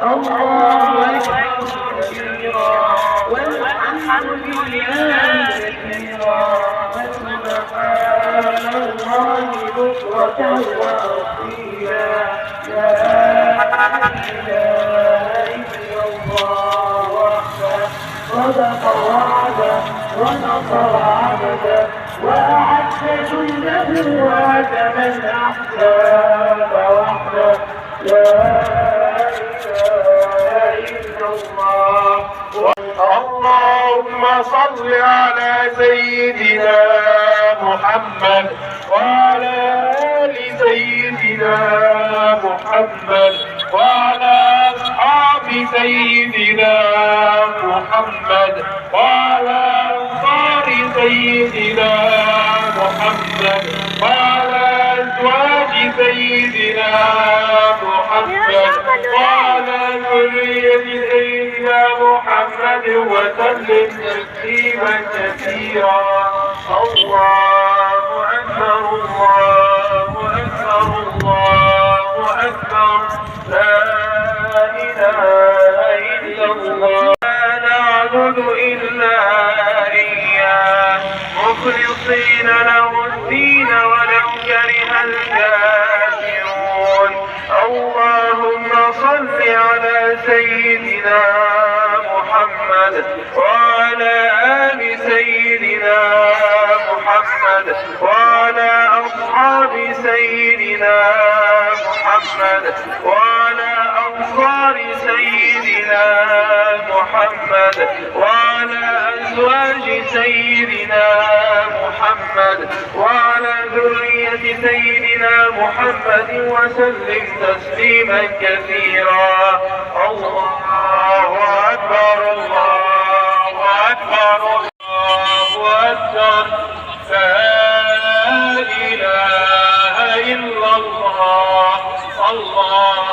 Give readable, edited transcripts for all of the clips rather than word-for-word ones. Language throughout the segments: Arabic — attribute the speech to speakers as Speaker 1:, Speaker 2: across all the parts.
Speaker 1: الله أكبر كبيرا والحمد لله كثيرا وسبحان الله بكرة وأصيلا لا إله إلا الله وحده صدق وعده ونصر عبده وأعز جنده وهزم الأحزاب وحده لا إله إلا الله. اللهم صل على سيدنا محمد وعلى آل سيدنا محمد وعلى أصحاب سيدنا محمد وعلى أنصار سيدنا محمد وعلى أزواج سيدنا محمد وعلى ذرية سيدنا محمد وسلم تسليما كثيرا. الله أكبر الله أكبر الله أكبر لا إله إلا الله. لا نعبد إلا إياه مخلصين له الدين ولو كره الكافرون. اللهم صل على سيدنا محمد وعلى آل سيدنا محمد وعلى أصحاب سيدنا محمد وعلى أنصار سيدنا محمد وعلى أزواج سيدنا محمد وعلى ذرية سيدنا محمد وسلم تسليما كثيرا. الله أكبر الله أكبر الله أكبر لا إله إلا الله. الله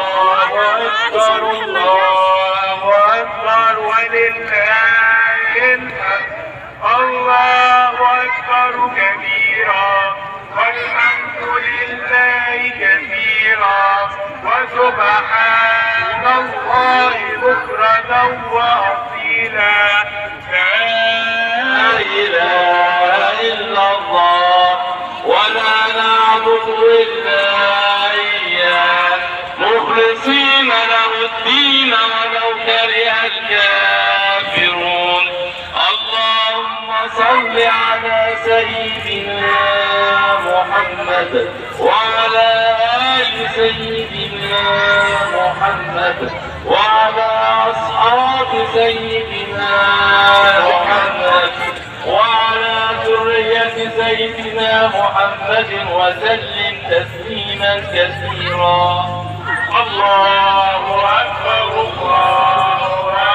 Speaker 1: أكبر الله أكبر ولله الحمد. الله أكبر كبيرا والحمد لله كثيرا وسبحان الله بكرة وأصيلا لا إله إلا الله ولا نعبد إلا إياه مخلصين له الدين ولو كره الكافرون. اللهم صل على سيدنا محمد وعلى آل سيدنا محمد وعلى أصحاب سيدنا محمد وعلى ذرية سيدنا محمد وسلم تسليما كثيرا. الله أكبر الله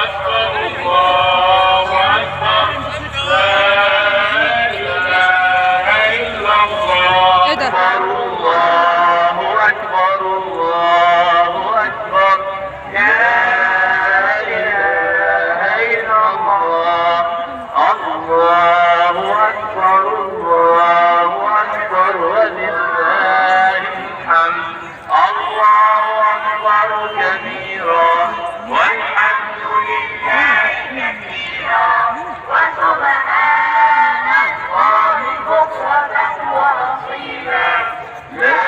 Speaker 1: أكبر الله أكبر لا إله إلا الله. الله أكبر الله أكبر لا إله إلا الله. الله أكبر الله أكبر ولله الحمد. الله أكبر كبيرا والحمد لله كثيرا وسبحان الله بكرة وأصيلا لا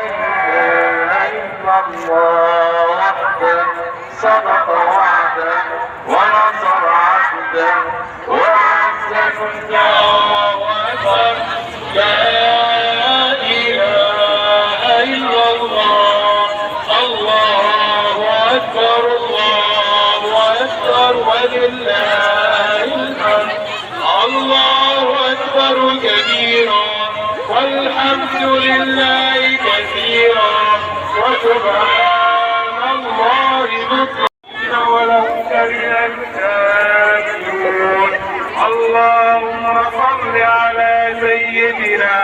Speaker 1: إله إلا الله وحده صدق وعده ونصر عبده وأعز جنده. لا إله إلا الله. الله أكبر الله أكبر ولله الحمد. الله أكبر كبيرا والحمد لله كثيرا وسبحان الله بكرة ولو كره الكافرون. اللهم صل على سيدنا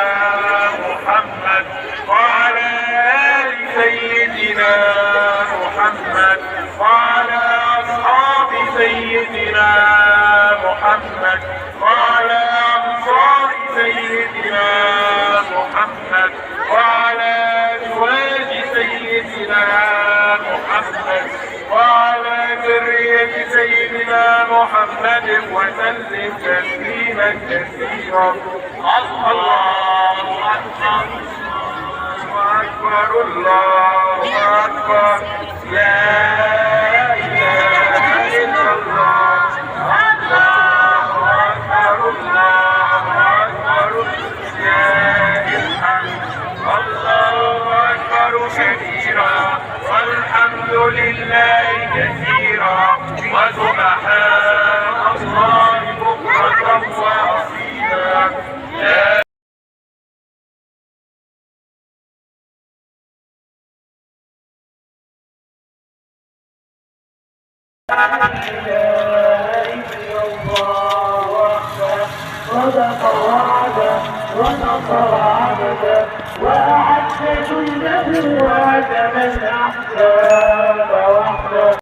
Speaker 1: محمد وعلى آل سيدنا محمد وعلى أصحاب سيدنا محمد وعلى أنصار سيدنا محمد وعلى أزواج سيدنا محمد محمد وسلم تسليما كثيرا. الله أكبر أكبر الله أكبر لا إله إلا الله. الله أكبر الله أكبر لله الحمد. الله أكبر كبيرا والحمد لله كثيرا وسبحان الله بكرة وأصيلا. لا إله إلا الله وحده صدق وعده ونصر عبده وأعد جنده وهزم الأحزاب وحده.